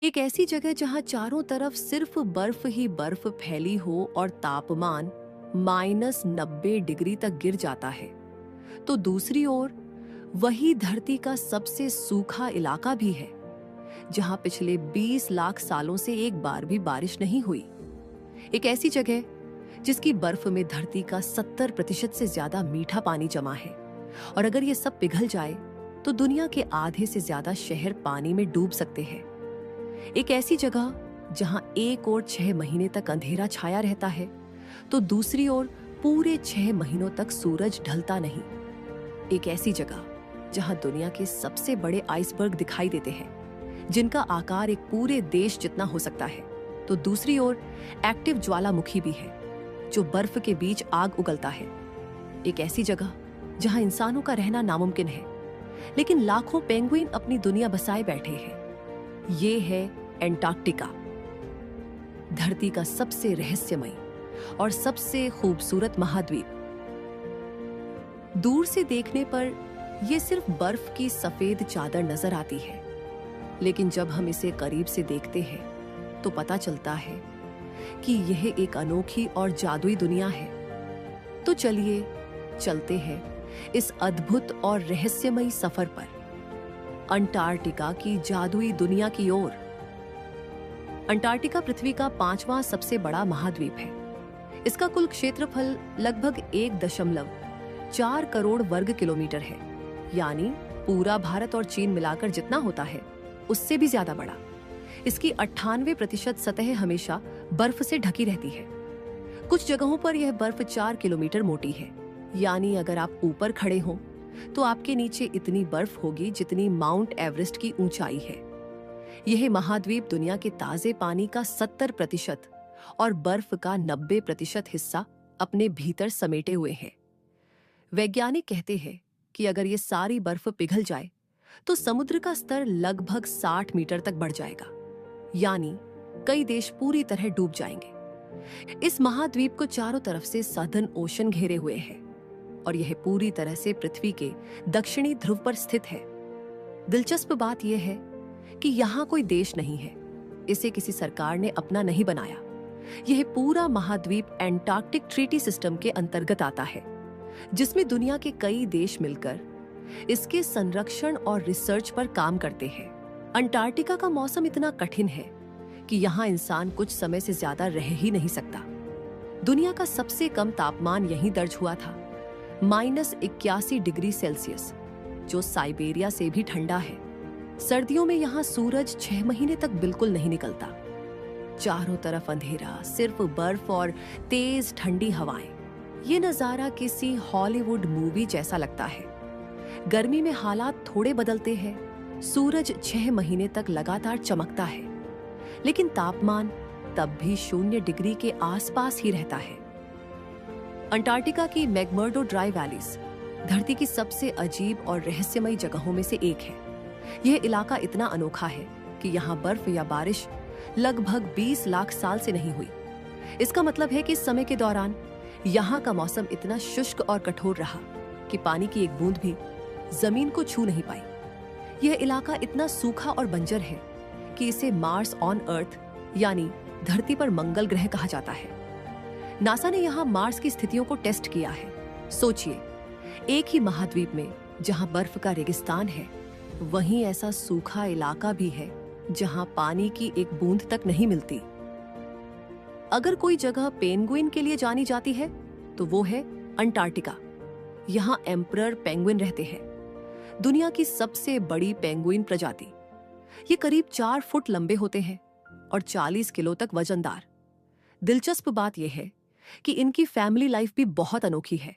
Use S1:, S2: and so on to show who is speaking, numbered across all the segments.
S1: एक ऐसी जगह जहां चारों तरफ सिर्फ बर्फ ही बर्फ फैली हो और तापमान -90 डिग्री तक गिर जाता है, तो दूसरी ओर वही धरती का सबसे सूखा इलाका भी है, जहां पिछले 20 लाख सालों से एक बार भी बारिश नहीं हुई। एक ऐसी जगह जिसकी बर्फ में धरती का 70% से ज्यादा मीठा पानी जमा है, और अगर ये सब पिघल जाए तो दुनिया के आधे से ज्यादा शहर पानी में डूब सकते हैं। एक ऐसी जगह जहां एक ओर 6 महीने तक अंधेरा छाया रहता है, तो दूसरी ओर पूरे 6 महीनों तक सूरज ढलता नहीं। एक ऐसी जगह जहां दुनिया के सबसे बड़े आइसबर्ग दिखाई देते हैं, जिनका आकार एक पूरे देश जितना हो सकता है, तो दूसरी ओर एक्टिव ज्वालामुखी भी है, जो बर्फ के बीच आग उगलता है। एक ऐसी जगह जहां इंसानों का रहना नामुमकिन है, लेकिन लाखों पेंगुइन अपनी दुनिया बसाए बैठे हैं। ये है एंटार्क्टिका, धरती का सबसे रहस्यमयी और सबसे खूबसूरत महाद्वीप। दूर से देखने पर यह सिर्फ बर्फ की सफेद चादर नजर आती है, लेकिन जब हम इसे करीब से देखते हैं तो पता चलता है कि यह एक अनोखी और जादुई दुनिया है। तो चलिए चलते हैं इस अद्भुत और रहस्यमयी सफर पर, अंटार्कटिका की जादुई दुनिया की ओर। अंटार्कटिका पृथ्वी का 5वां सबसे बड़ा महाद्वीप है। इसका कुल क्षेत्रफल लगभग 1.4 करोड़ वर्ग किलोमीटर है, यानी पूरा भारत और चीन मिलाकर जितना होता है उससे भी ज्यादा बड़ा। इसकी 98% सतह हमेशा बर्फ से ढकी रहती है। कुछ जगहों पर यह बर्फ 4 किलोमीटर मोटी है, यानी अगर आप ऊपर खड़े हों तो आपके नीचे इतनी बर्फ होगी जितनी माउंट एवरेस्ट की ऊंचाई है। यह महाद्वीप दुनिया के ताजे पानी का 70% और बर्फ का 90% हिस्सा अपने भीतर समेटे हुए है। वैज्ञानिक कहते हैं कि अगर ये सारी बर्फ पिघल जाए तो समुद्र का स्तर लगभग 60 मीटर तक बढ़ जाएगा, यानी कई देश पूरी तरह डूब जाएंगे। इस महाद्वीप को चारों तरफ से सदर्न ओशन घेरे हुए है और यह पूरी तरह से पृथ्वी के दक्षिणी ध्रुव पर स्थित है। दिलचस्प बात यह है कि यहाँ कोई देश नहीं है, इसे किसी सरकार ने अपना नहीं बनाया। यह पूरा महाद्वीप एंटार्क्टिक ट्रीटी सिस्टम के अंतर्गत आता है, जिसमें दुनिया के कई देश मिलकर इसके संरक्षण और रिसर्च पर काम करते हैं। अंटार्कटिका का मौसम इतना कठिन है कि यहाँ इंसान कुछ समय से ज्यादा रह ही नहीं सकता। दुनिया का सबसे कम तापमान यहीं दर्ज हुआ था, -81 डिग्री सेल्सियस, जो साइबेरिया से भी ठंडा है। सर्दियों में यहाँ सूरज 6 महीने तक बिल्कुल नहीं निकलता। चारों तरफ अंधेरा, सिर्फ बर्फ और तेज ठंडी हवाएं। ये नजारा किसी हॉलीवुड मूवी जैसा लगता है। गर्मी में हालात थोड़े बदलते हैं, सूरज 6 महीने तक लगातार चमकता है, लेकिन तापमान तब भी 0 डिग्री के आसपास ही रहता है। अंटार्कटिका की मैकमर्डो ड्राई वैलीज धरती की सबसे अजीब और रहस्यमयी जगहों में से एक है। यह इलाका इतना अनोखा है कि यहाँ बर्फ या बारिश लगभग 20 लाख साल से नहीं हुई। इसका मतलब है कि इस समय के दौरान यहाँ का मौसम इतना शुष्क और कठोर रहा कि पानी की एक बूंद भी जमीन को छू नहीं पाई। यह इलाका इतना सूखा और बंजर है कि इसे मार्स ऑन अर्थ, यानी धरती पर मंगल ग्रह कहा जाता है। नासा ने यहाँ मार्स की स्थितियों को टेस्ट किया है। सोचिए, एक ही महाद्वीप में जहाँ बर्फ का रेगिस्तान है, वहीं ऐसा सूखा इलाका भी है जहाँ पानी की एक बूंद तक नहीं मिलती। अगर कोई जगह पेंगुइन के लिए जानी जाती है तो वो है अंटार्कटिका। यहाँ एम्परर पेंगुइन रहते हैं, दुनिया की सबसे बड़ी पेंगुइन प्रजाति। ये करीब 4 फुट लंबे होते हैं और 40 किलो तक वजनदार। दिलचस्प बात यह है कि इनकी फैमिली लाइफ भी बहुत अनोखी है।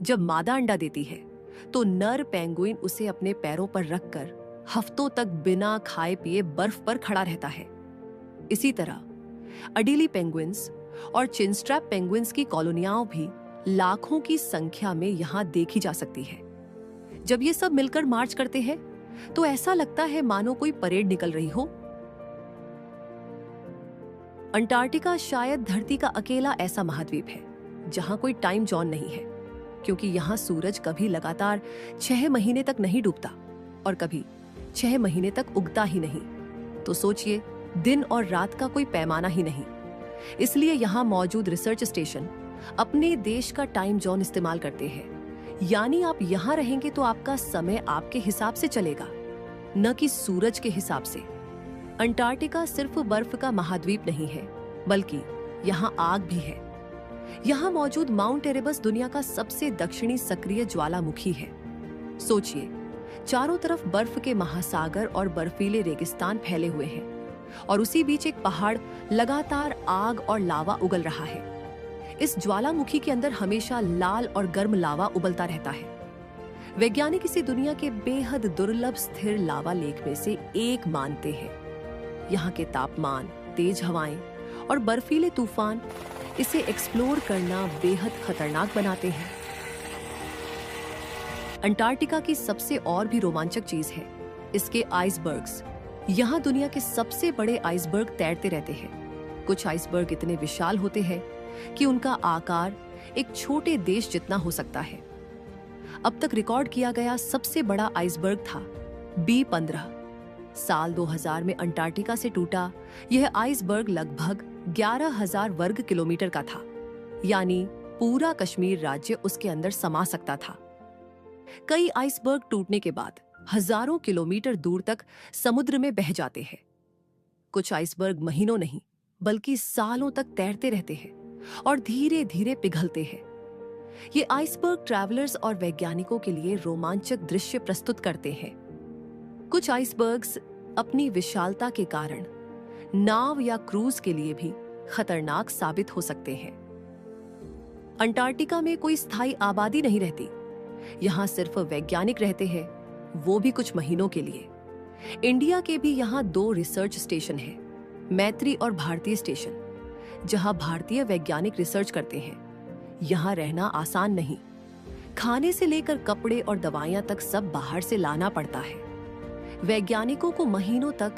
S1: जब मादा अंडा देती है तो नर पेंगुइन उसे अपने पैरों पर रखकर हफ्तों तक बिना खाए पिए बर्फ पर खड़ा रहता है। इसी तरह अडीली पेंगुइन्स और चिनस्ट्रैप पेंगुइन्स की कॉलोनियां भी लाखों की संख्या में यहां देखी जा सकती है। जब ये सब मिलकर मार्च करते हैं तो ऐसा लगता है मानो कोई परेड निकल रही हो। अंटार्कटिका शायद धरती का अकेला ऐसा महाद्वीप है जहां कोई टाइम जोन नहीं है, क्योंकि यहां सूरज कभी लगातार 6 महीने तक नहीं डूबता और कभी 6 महीने तक उगता ही नहीं। तो सोचिए, दिन और रात का कोई पैमाना ही नहीं। इसलिए यहाँ मौजूद रिसर्च स्टेशन अपने देश का टाइम जोन इस्तेमाल करते हैं। यानी आप यहाँ रहेंगे तो आपका समय आपके हिसाब से चलेगा, न कि सूरज के हिसाब से। अंटार्कटिका सिर्फ बर्फ का महाद्वीप नहीं है, बल्कि यहाँ आग भी है। यहाँ मौजूद माउंट एरेबस दुनिया का सबसे दक्षिणी सक्रिय ज्वालामुखी है। सोचिए, चारों तरफ बर्फ के महासागर और बर्फीले रेगिस्तान फैले हुए हैं, और उसी बीच एक पहाड़ लगातार आग और लावा उगल रहा है। इस ज्वालामुखी के अंदर हमेशा लाल और गर्म लावा उबलता रहता है। वैज्ञानिक इसे दुनिया के बेहद दुर्लभ स्थिर लावा लेक में से एक मानते हैं। यहाँ के तापमान, तेज हवाएं और बर्फीले तूफान इसे एक्सप्लोर करना बेहद खतरनाक बनाते हैं। अंटार्कटिका की सबसे और भी रोमांचक चीज है इसके आइसबर्ग्स। यहाँ दुनिया के सबसे बड़े आइसबर्ग तैरते रहते हैं। कुछ आइसबर्ग इतने विशाल होते हैं कि उनका आकार एक छोटे देश जितना हो सकता है। अब तक रिकॉर्ड किया गया सबसे बड़ा आइसबर्ग था B15। साल 2000 में अंटार्कटिका से टूटा यह आइसबर्ग लगभग 11,000 वर्ग किलोमीटर का था, यानी पूरा कश्मीर राज्य उसके अंदर समा सकता था। कई आइसबर्ग टूटने के बाद हजारों किलोमीटर दूर तक समुद्र में बह जाते हैं। कुछ आइसबर्ग महीनों नहीं बल्कि सालों तक तैरते रहते हैं और धीरे धीरे पिघलते हैं। ये आइसबर्ग ट्रैवलर्स और वैज्ञानिकों के लिए रोमांचक दृश्य प्रस्तुत करते हैं। कुछ आइसबर्ग्स अपनी विशालता के कारण नाव या क्रूज के लिए भी खतरनाक साबित हो सकते हैं। अंटार्कटिका में कोई स्थायी आबादी नहीं रहती। यहाँ सिर्फ वैज्ञानिक रहते हैं, वो भी कुछ महीनों के लिए। इंडिया के भी यहाँ 2 रिसर्च स्टेशन हैं, मैत्री और भारतीय स्टेशन, जहाँ भारतीय वैज्ञानिक रिसर्च करते हैं। यहाँ रहना आसान नहीं। खाने से लेकर कपड़े और दवाइयां तक सब बाहर से लाना पड़ता है। वैज्ञानिकों को महीनों तक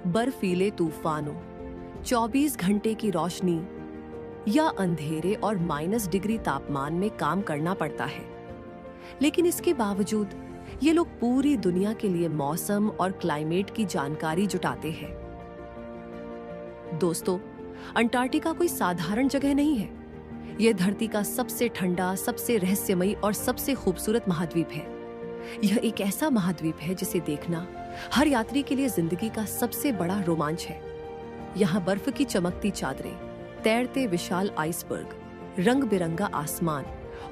S1: बर्फीले तूफानों, 24 घंटे की रोशनी या अंधेरे और -डिग्री तापमान में काम करना पड़ता है। लेकिन इसके बावजूद ये लोग पूरी दुनिया के लिए मौसम और क्लाइमेट की जानकारी जुटाते हैं। दोस्तों, अंटार्कटिका कोई साधारण जगह नहीं है। यह धरती का सबसे ठंडा, सबसे रहस्यमयी और सबसे खूबसूरत महाद्वीप है। यह एक ऐसा महाद्वीप है जिसे देखना हर यात्री के लिए जिंदगी का सबसे बड़ा रोमांच है। यहाँ बर्फ की चमकती चादरें, तैरते विशाल आइसबर्ग, रंग बिरंगा आसमान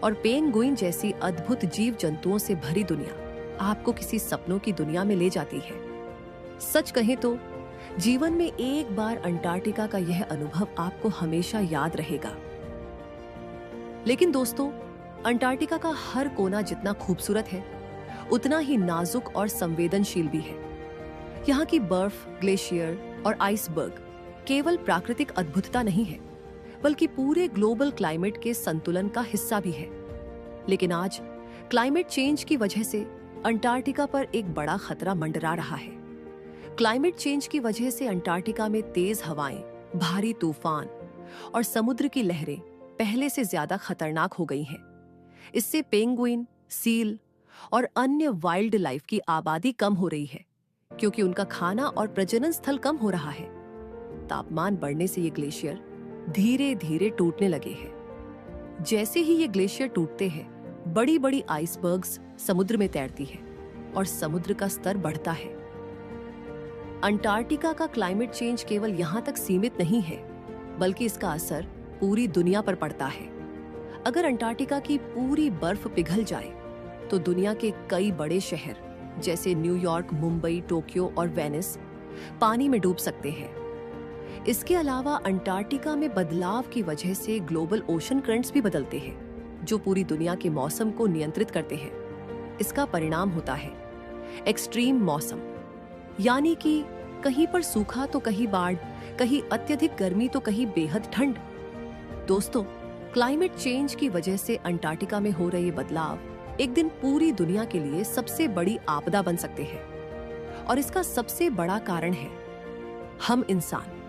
S1: और पेंगुइन जैसी अद्भुत जीव जंतुओं से भरी दुनिया आपको किसी सपनों की दुनिया में ले जाती है। सच कहें तो जीवन में एक बार अंटार्कटिका का यह अनुभव आपको हमेशा याद रहेगा। लेकिन दोस्तों, अंटार्कटिका का हर कोना जितना खूबसूरत है, उतना ही नाजुक और संवेदनशील भी है। यहाँ की बर्फ, ग्लेशियर और आइसबर्ग केवल प्राकृतिक अद्भुतता नहीं है, बल्कि पूरे ग्लोबल क्लाइमेट के संतुलन का हिस्सा भी है। लेकिन आज क्लाइमेट चेंज की वजह से अंटार्कटिका पर एक बड़ा खतरा मंडरा रहा है। क्लाइमेट चेंज की वजह से अंटार्कटिका में तेज हवाएं, भारी तूफान और समुद्र की लहरें पहले से ज्यादा खतरनाक हो गई हैं। इससे पेंगुइन, सील और अन्य वाइल्ड लाइफ की आबादी कम हो रही है, क्योंकि उनका खाना और प्रजनन स्थल कम हो रहा है। तापमान बढ़ने से ये ग्लेशियर धीरे धीरे टूटने लगे हैं। जैसे ही ये ग्लेशियर टूटते हैं, बड़ी बड़ी आइसबर्ग्स समुद्र में तैरती है और समुद्र का स्तर बढ़ता है। अंटार्कटिका का क्लाइमेट चेंज केवल यहाँ तक सीमित नहीं है, बल्कि इसका असर पूरी दुनिया पर पड़ता है। अगर अंटार्कटिका की पूरी बर्फ पिघल जाए तो दुनिया के कई बड़े शहर जैसे न्यूयॉर्क, मुंबई, टोक्यो और वेनिस पानी में डूब सकते हैं। इसके अलावा अंटार्कटिका में बदलाव की वजह से ग्लोबल ओशन करंट्स भी बदलते हैं, जो पूरी दुनिया के मौसम को नियंत्रित करते हैं। इसका परिणाम होता है एक्सट्रीम मौसम, यानी कि कहीं पर सूखा तो कहीं बाढ़, कहीं अत्यधिक गर्मी तो कहीं बेहद ठंड। दोस्तों, क्लाइमेट चेंज की वजह से अंटार्कटिका में हो रहे बदलाव एक दिन पूरी दुनिया के लिए सबसे बड़ी आपदा बन सकते हैं। और इसका सबसे बड़ा कारण है हम इंसान।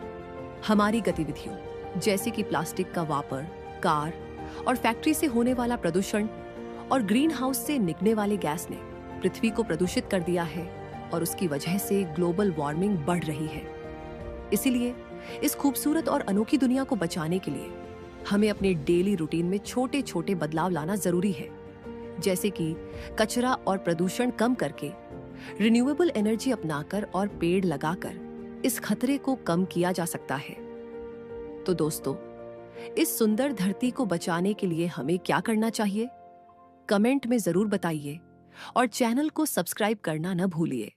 S1: हमारी गतिविधियों जैसे कि प्लास्टिक का वापर, कार और फैक्ट्री से होने वाला प्रदूषण और ग्रीन हाउस से निकलने वाले गैस ने पृथ्वी को प्रदूषित कर दिया है और उसकी वजह से ग्लोबल वार्मिंग बढ़ रही है। इसीलिए इस खूबसूरत और अनोखी दुनिया को बचाने के लिए हमें अपने डेली रूटीन में छोटे छोटे बदलाव लाना जरूरी है, जैसे कि कचरा और प्रदूषण कम करके, रिन्यूएबल एनर्जी अपनाकर और पेड़ लगाकर इस खतरे को कम किया जा सकता है। तो दोस्तों, इस सुंदर धरती को बचाने के लिए हमें क्या करना चाहिए? कमेंट में जरूर बताइए और चैनल को सब्सक्राइब करना न भूलिए।